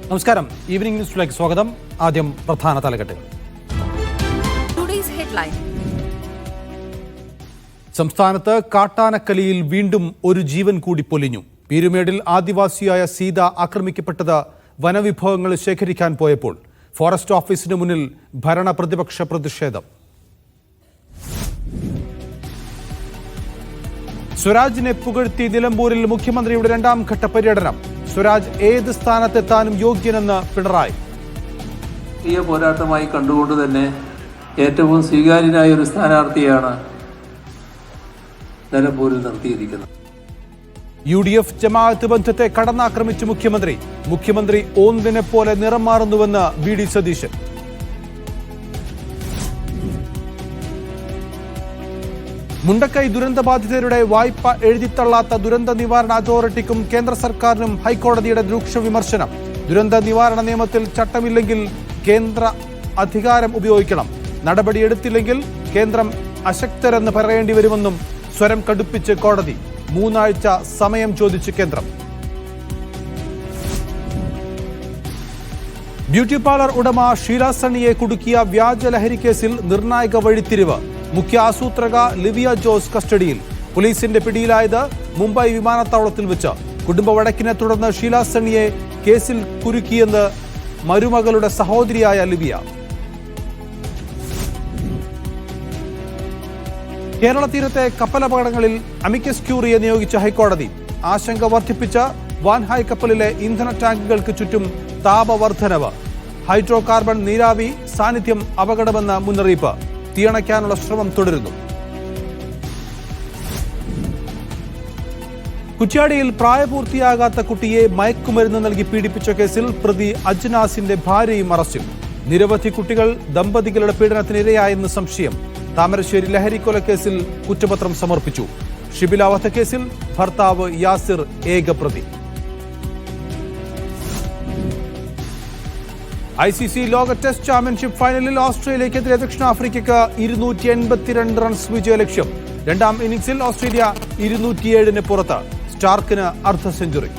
നമസ്കാരം. ഈവനിംഗ് ന്യൂസിലേക്ക് സ്വാഗതം. ആദ്യം പ്രധാന തലക്കെട്ടുകൾ. സംസ്ഥാനത്ത് കാട്ടാനക്കലിയിൽ വീണ്ടും ഒരു ജീവൻ കൂടി പൊലിഞ്ഞു. പീരുമേടിൽ ആദിവാസിയായ സീത ആക്രമിക്കപ്പെട്ടത് വനവിഭവങ്ങൾ ശേഖരിക്കാൻ പോയപ്പോൾ ഫോറസ്റ്റ് ഓഫീസിന് മുന്നിൽ ഭരണ പ്രതിപക്ഷ പ്രതിഷേധം. സ്വരാജിനെ പുകഴ്ത്തി നിലമ്പൂരിൽ മുഖ്യമന്ത്രിയുടെ രണ്ടാം ഘട്ട പര്യടനം. സ്വരാജ് ഏത് സ്ഥാനത്തെത്താനും യോഗ്യനെന്ന് പിണറായി. ഈ പോരാട്ടമായി കണ്ടുകൊണ്ട് തന്നെ ഏറ്റവും സ്വീകാര്യനായ ഒരു സ്ഥാനാർത്ഥിയാണ് നിലമ്പൂരിൽ നിർത്തിയിരിക്കുന്നത്. UDF ജമാഅത്ത് ബന്ധത്തെ കടന്നാക്രമിച്ച് മുഖ്യമന്ത്രി ഓന്തിനെ പോലെ നിറം മാറുന്നുവെന്ന് VD സതീശൻ. മുണ്ടക്കൈ ദുരന്തബാധിതരുടെ വായ്പ എഴുതിത്തള്ളാത്ത ദുരന്ത നിവാരണ അതോറിറ്റിക്കും കേന്ദ്ര സർക്കാരിനും ഹൈക്കോടതിയുടെ രൂക്ഷ വിമർശനം. ദുരന്ത നിവാരണ നിയമത്തിൽ ചട്ടമില്ലെങ്കിൽ കേന്ദ്ര അധികാരം ഉപയോഗിക്കണം. നടപടിയെടുത്തില്ലെങ്കിൽ കേന്ദ്രം അശക്തരെന്ന് പറയേണ്ടി വരുമെന്നും സ്വരം കടുപ്പിച്ച് കോടതി. 3 ആഴ്ച സമയം ചോദിച്ച് കേന്ദ്രം. ബ്യൂട്ടി പാർലർ ഉടമ ഷീല സണ്ണിയെ കുടുക്കിയ വ്യാജ ലഹരി കേസിൽ നിർണായക വഴിത്തിരിവ്. മുഖ്യ ആസൂത്രക ലിവിയ ജോസ് കസ്റ്റഡിയിൽ. പോലീസിന്റെ പിടിയിലായത് മുംബൈ വിമാനത്താവളത്തിൽ വെച്ച്. കുടുംബ വഴക്കിനെ തുടർന്ന് ഷീല സണ്ണിയെ കേസിൽ കുരുക്കിയെന്ന് മരുമകളുടെ സഹോദരിയായ ലിവിയ. കേരള തീരത്തെ കപ്പലപകടങ്ങളിൽ അമിക്കസ് ക്യൂറിയെ നിയോഗിച്ച ഹൈക്കോടതി. ആശങ്ക വർദ്ധിപ്പിച്ച വാൻഹായ് കപ്പലിലെ ഇന്ധന ടാങ്കുകൾക്ക് ചുറ്റും താപവർദ്ധനവ്. ഹൈഡ്രോ കാർബൺ നീരാവി സാന്നിധ്യം അപകടമെന്ന മുന്നറിയിപ്പ്. തീയണയ്ക്കാനുള്ള ശ്രമം തുടരുന്നു. കുറ്റ്യാടിയിൽ പ്രായപൂർത്തിയാകാത്ത കുട്ടിയെ മയക്കുമരുന്ന് നൽകി പീഡിപ്പിച്ച കേസിൽ പ്രതി അജ്നാസിന്റെ ഭാര്യയും അറസ്റ്റിൽ. നിരവധി കുട്ടികൾ ദമ്പതികളുടെ പീഡനത്തിനിരയായെന്ന് സംശയം. താമരശ്ശേരി ലഹരിക്കൊലക്കേസിൽ കുറ്റപത്രം സമർപ്പിച്ചു. ഷിബില വധക്കേസിൽ ഭർത്താവ് യാസിർ ഏക പ്രതി. ICC ലോക ടെസ്റ്റ് ചാമ്പ്യൻഷിപ്പ് ഫൈനലിൽ ഓസ്ട്രേലിയക്കെതിരെ ദക്ഷിണാഫ്രിക്കയ്ക്ക് 282 റൺസ് വിജയലക്ഷ്യം. രണ്ടാം ഇന്നിംഗ്സിൽ ഓസ്ട്രേലിയ 207 പുറത്ത്. സ്റ്റാർക്കിന് അർദ്ധ സെഞ്ചുറി.